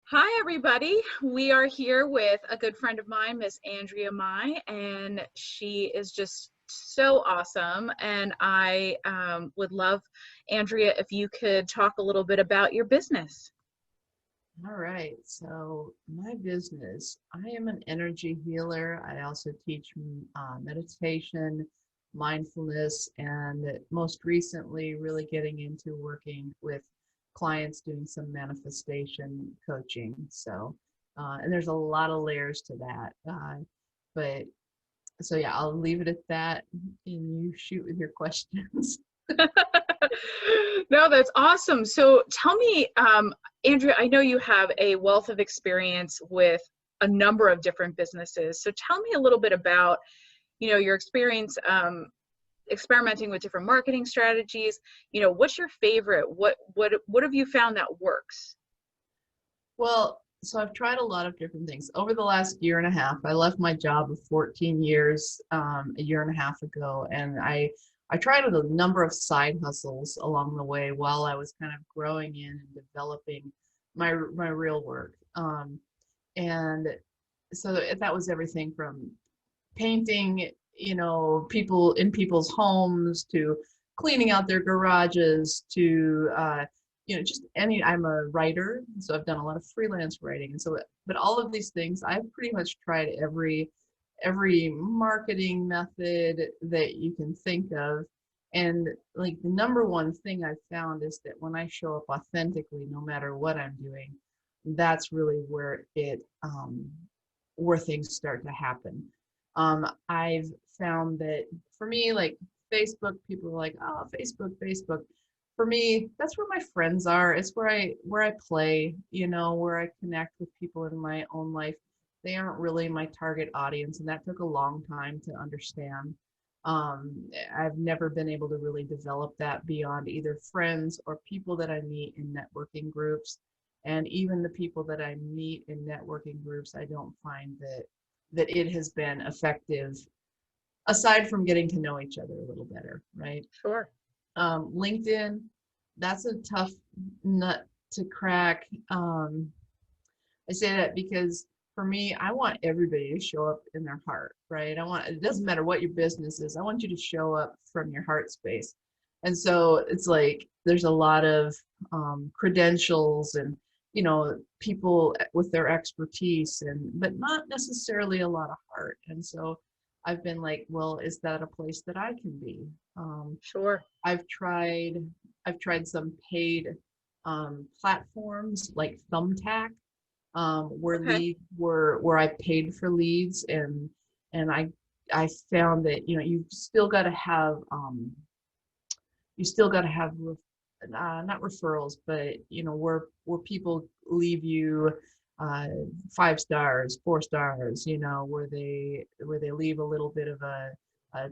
Hi, everybody. We are here with a good friend of mine, Miss Andrea Mai, and she is just so awesome. And I would love, Andrea, if you could talk a little bit about your business. All right. So my business, I am an energy healer. I also teach meditation, mindfulness, and most recently, really getting into working with clients doing some manifestation coaching. And there's a lot of layers to that. But so yeah, I'll leave it at that, and you shoot with your questions. No, that's awesome. So tell me, Andrea, I know you have a wealth of experience with a number of different businesses. So tell me a little bit about, your experience experimenting with different marketing strategies. What's your favorite? What have you found that works? Well, so I've tried a lot of different things over the last year and a half. I left my job of 14 years a year and a half ago, and I tried a number of side hustles along the way while I was kind of growing in and developing my real work. And so that was everything from painting, people in people's homes to cleaning out their garages to just I'm a writer, so I've done a lot of freelance writing. And so, but all of these things, I've pretty much tried every marketing method that you can think of. And like the number one thing I've found is that when I show up authentically, no matter what I'm doing, that's really where things start to happen. I've found that for me, like Facebook, people are like, oh, Facebook. For me, that's where my friends are. It's where I play, where I connect with people in my own life. They aren't really my target audience, and that took a long time to understand. I've never been able to really develop that beyond either friends or people that I meet in networking groups. And even the people that I meet in networking groups, I don't find that it has been effective aside from getting to know each other a little better, right? Sure. LinkedIn, that's a tough nut to crack. I say that because for me, I want everybody to show up in their heart, right? It doesn't matter what your business is, I want you to show up from your heart space. And so it's like there's a lot of credentials and people with their expertise, but not necessarily a lot of heart. And so I've been like, well, is that a place that I can be? Sure. I've tried some paid platforms like Thumbtack, Okay. where I paid for leads, and I found that you still got to have not referrals, but where people leave you 5 stars, 4 stars, where they leave a little bit of a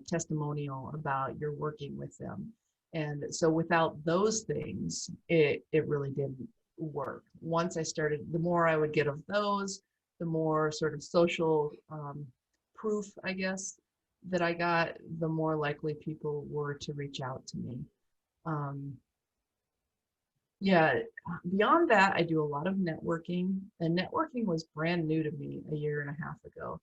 testimonial about your working with them. And so without those things, it really didn't work. Once I started, the more I would get of those, the more sort of social proof, I guess, that I got, the more likely people were to reach out to me. Um, yeah, beyond that, I do a lot of networking, and networking was brand new to me a year and a half ago.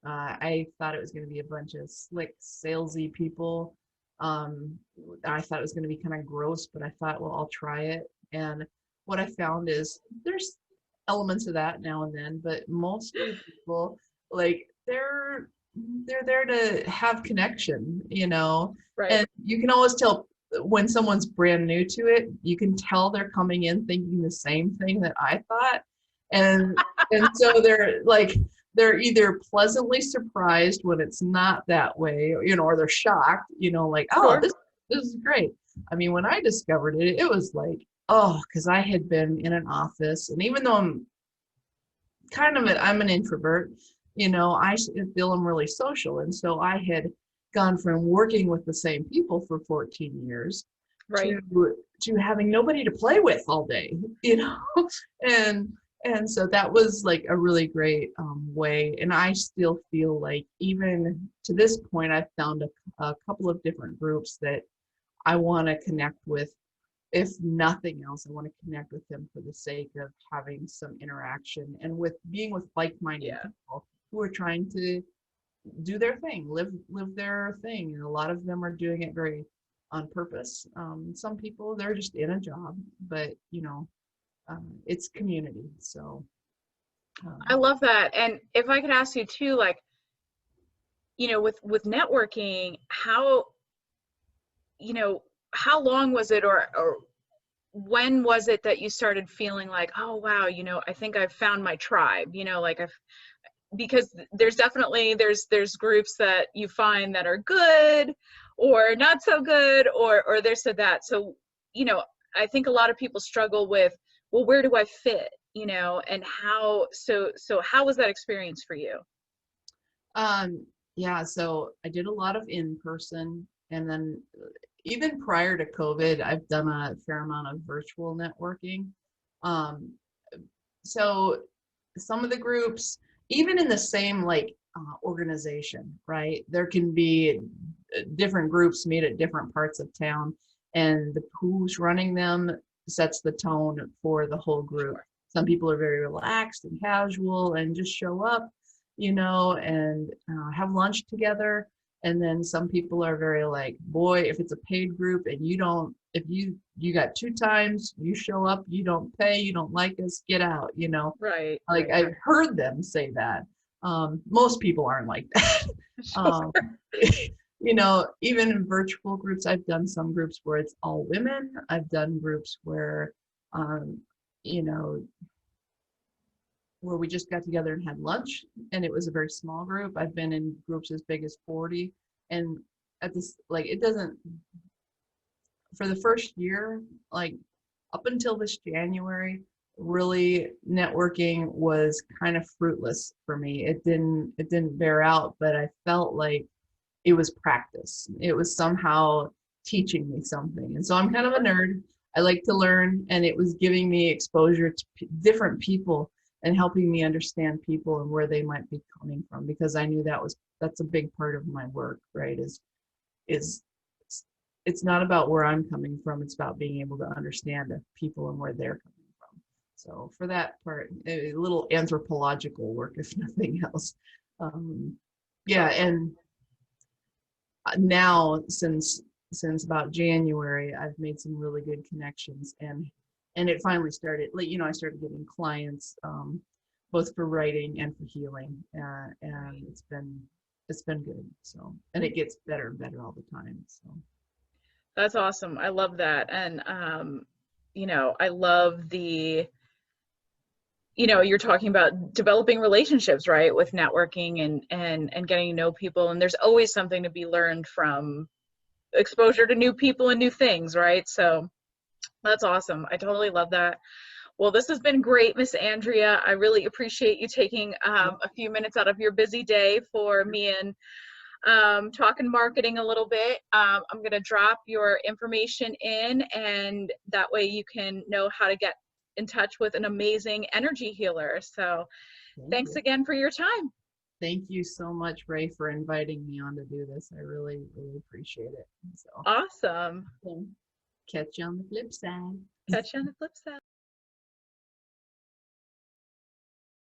I thought it was going to be a bunch of slick, salesy people. Um, I thought it was going to be kind of gross, but I thought, well, I'll try it. And what I found is there's elements of that now and then, but most of the people, like, they're there to have connection, Right. and you can always tell when someone's brand new to it. You can tell they're coming in thinking the same thing that I thought, and so they're either pleasantly surprised when it's not that way, or they're shocked, like, oh, Sure. this is great. I mean, when I discovered it, it was like, oh, because I had been in an office, and even though I'm an introvert, I feel I'm really social, and so I had gone from working with the same people for 14 years Right. to having nobody to play with all day, and so that was like a really great way. And I still feel like even to this point, I've found a couple of different groups that I want to connect with, if nothing else, I want to connect with them for the sake of having some interaction and with being with like-minded Yeah. people who are trying to do their thing, live their thing. And a lot of them are doing it very on purpose. Some people, they're just in a job, but it's community. So I um, love that. And if I could ask you too, like, with networking, how, how long was it, or when was it that you started feeling like, oh wow, I think I've found my tribe, like I've, because there's definitely there's groups that you find that are good or not so good, or this or that. So, I think a lot of people struggle with, well, where do I fit, and how, so how was that experience for you? um, yeah, so I did a lot of in person, and then even prior to COVID, I've done a fair amount of virtual networking. Um, so some of the groups, even in the same organization, right? There can be different groups meet at different parts of town, and who's running them sets the tone for the whole group. Sure. Some people are very relaxed and casual and just show up, and have lunch together. And then some people are very like, boy, if it's a paid group and you don't, if you got two times, you show up, you don't pay, you don't like us, get out. Right, Like right. I've heard them say that. Most people aren't like that. Sure. um, even in virtual groups, I've done some groups where it's all women. I've done groups um, you know, where we just got together and had lunch, and it was a very small group. I've been in groups as big as 40, and at this, like, it doesn't, for the first year, like up until this January, really networking was kind of fruitless for me. It didn't bear out, but I felt like it was practice. It was somehow teaching me something. And so I'm kind of a nerd. I like to learn, and it was giving me exposure to different people and helping me understand people and where they might be coming from, because I knew that's a big part of my work, right? Is it's not about where I'm coming from, it's about being able to understand people and where they're coming from. So for that part, a little anthropological work, if nothing else. Yeah, Totally. and now since about January, I've made some really good connections, and it finally started. Like, I started getting clients, both for writing and for healing, and it's been good. So, and it gets better and better all the time. So. That's awesome. I love that. And I love the, you're talking about developing relationships, right, with networking and getting to know people. And there's always something to be learned from exposure to new people and new things, right? So that's awesome. I totally love that. Well, this has been great, Miss Andrea. I really appreciate you taking a few minutes out of your busy day for me and talking marketing a little bit. I'm going to drop your information in, and that way you can know how to get in touch with an amazing energy healer. So Thank thanks you. again for your time. Thank you so much, Ray, for inviting me on to do this. I really, really appreciate it. So, Awesome. catch you on the flip side. Catch you on the flip side.